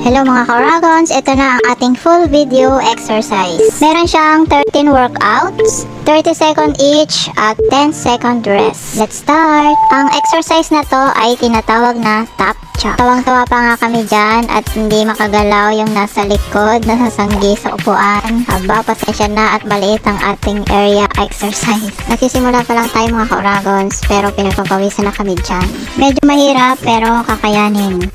Hello mga ka-Oragons, ito na ang ating full video exercise. Meron siyang 13 workouts, 30 second each at 10 second rest. Let's start! Ang exercise na to ay tinatawag na top chop. Tawang-tawa pa nga kami dyan at hindi makagalaw yung nasa likod, nasasanggi sa upuan. Aba, pasensya na at maliit ang ating area exercise. Nagsisimula pa lang tayo mga ka-Oragons, pero pinagpapawisan na kami dyan. Medyo mahirap pero kakayanin.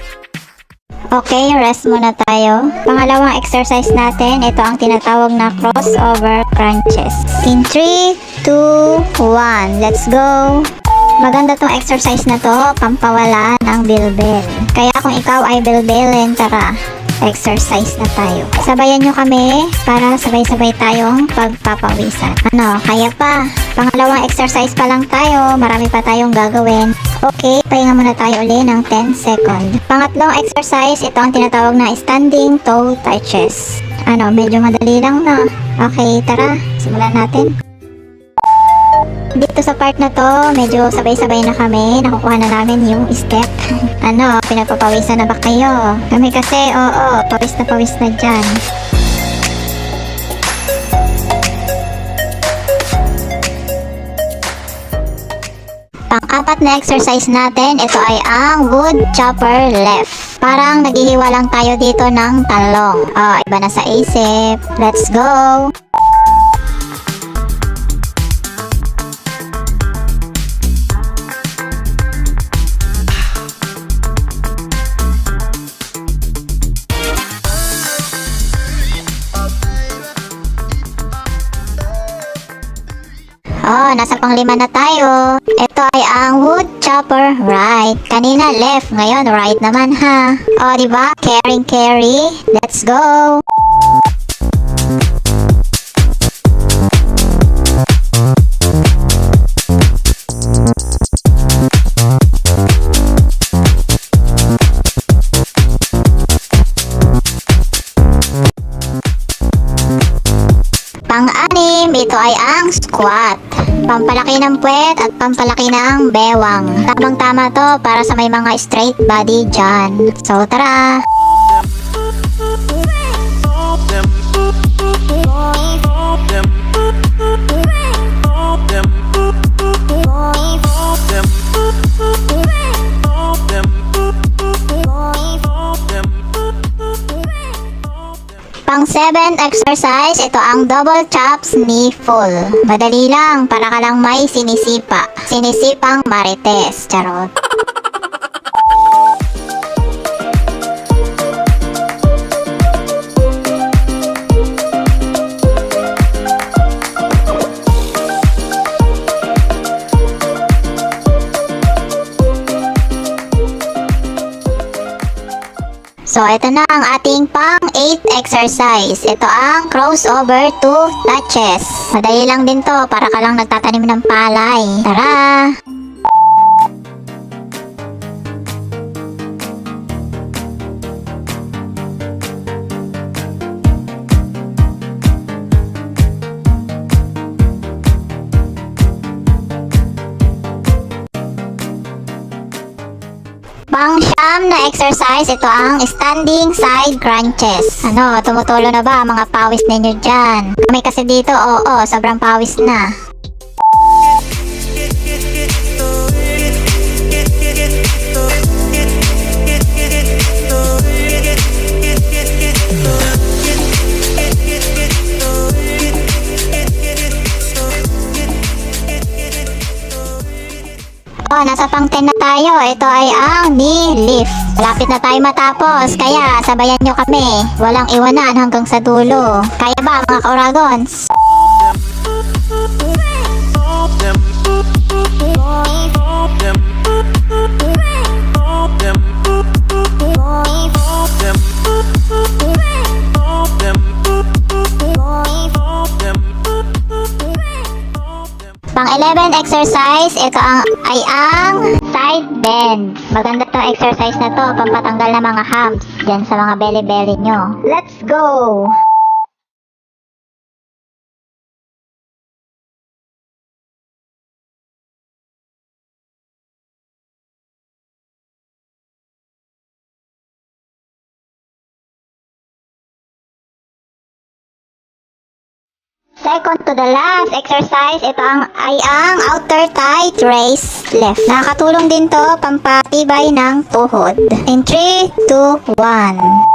Okay, rest muna tayo. Pangalawang exercise natin, ito ang tinatawag na crossover crunches. In 3, 2, 1, let's go! Maganda tong exercise na to, pampawala ng bilbil. Kaya kung ikaw ay bilbilin, tara, exercise na tayo. Sabayan nyo kami para sabay-sabay tayong pagpapawisan. Ano, kaya pa? Pangalawang exercise pa lang tayo, marami pa tayong gagawin. Okay, pahinga muna tayo uli ng 10 second. Pangatlong exercise, ito ang tinatawag na standing toe touches. Ano, medyo madali lang na. Okay, tara, simulan natin. Dito sa part na to, medyo sabay-sabay na kami. Nakukuha na namin yung step. Ano, pinagpapawisan na ba kayo? Kami kasi, oo, pawis na dyan. Pang-apat na exercise natin, ito ay ang wood chopper left. Parang naghihiwa lang tayo dito ng talong. Oh, iba na sa isip. Let's go! Oh, nasa pang-5 na tayo. Ito ay ang wood chopper right. Kanina left, ngayon right naman ha. Oh, diba? Carry. Let's go! Pang-anim, ito ay ang squat. Pampalaki ng puwet at pampalaki ng bewang. Tamang-tama to para sa may mga straight body dyan. So, tara! Pang 7 exercise, ito ang double chops knee full. Madali lang, para ka lang may sinisipa. Sinisipang marites, charot. So, ito na ang ating pang-8 exercise. Ito ang crossover to touches. Madali lang din to, para ka lang nagtatanim ng palay. Tara! Pang-siyam na exercise, ito ang standing side crunches. Ano, tumutulo na ba mga pawis ninyo dyan? Kami kasi dito, oo, sobrang pawis na. Oh, nasa pang 10 na tayo. Ito ay ang knee lift. Malapit na tayo matapos, kaya sabayan nyo kami. Walang iwanan hanggang sa dulo. Kaya ba mga ka-Oragons? Pang-11 exercise, ito ay ang side bend. Maganda tong exercise na to, pampatanggal ng mga hams dyan sa mga belly-belly nyo. Let's go! second to the last exercise, ito ay ang outer thigh raise left. Nakakatulong din to pampatibay ng tuhod. In 3, 2, 1.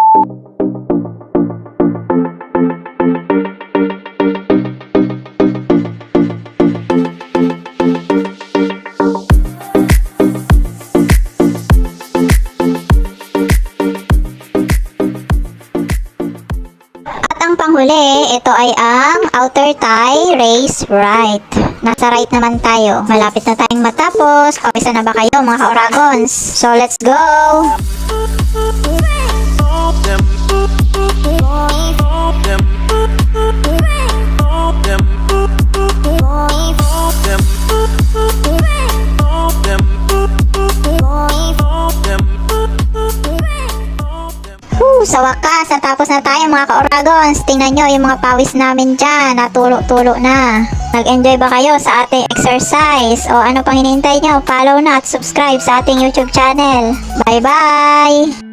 Ang panghuli, ito ay ang outer thigh raise right. Nasa right naman tayo. Malapit na tayong matapos. Pawisa na ba kayo mga ka-Oragons? So let's go! Sa wakas, natapos na tayo mga ka-Oragons. Tingnan nyo yung mga pawis namin dyan. Natulo-tulo na. Nag-enjoy ba kayo sa ating exercise? O ano pang hinihintay nyo? Follow na at subscribe sa ating YouTube channel. Bye-bye!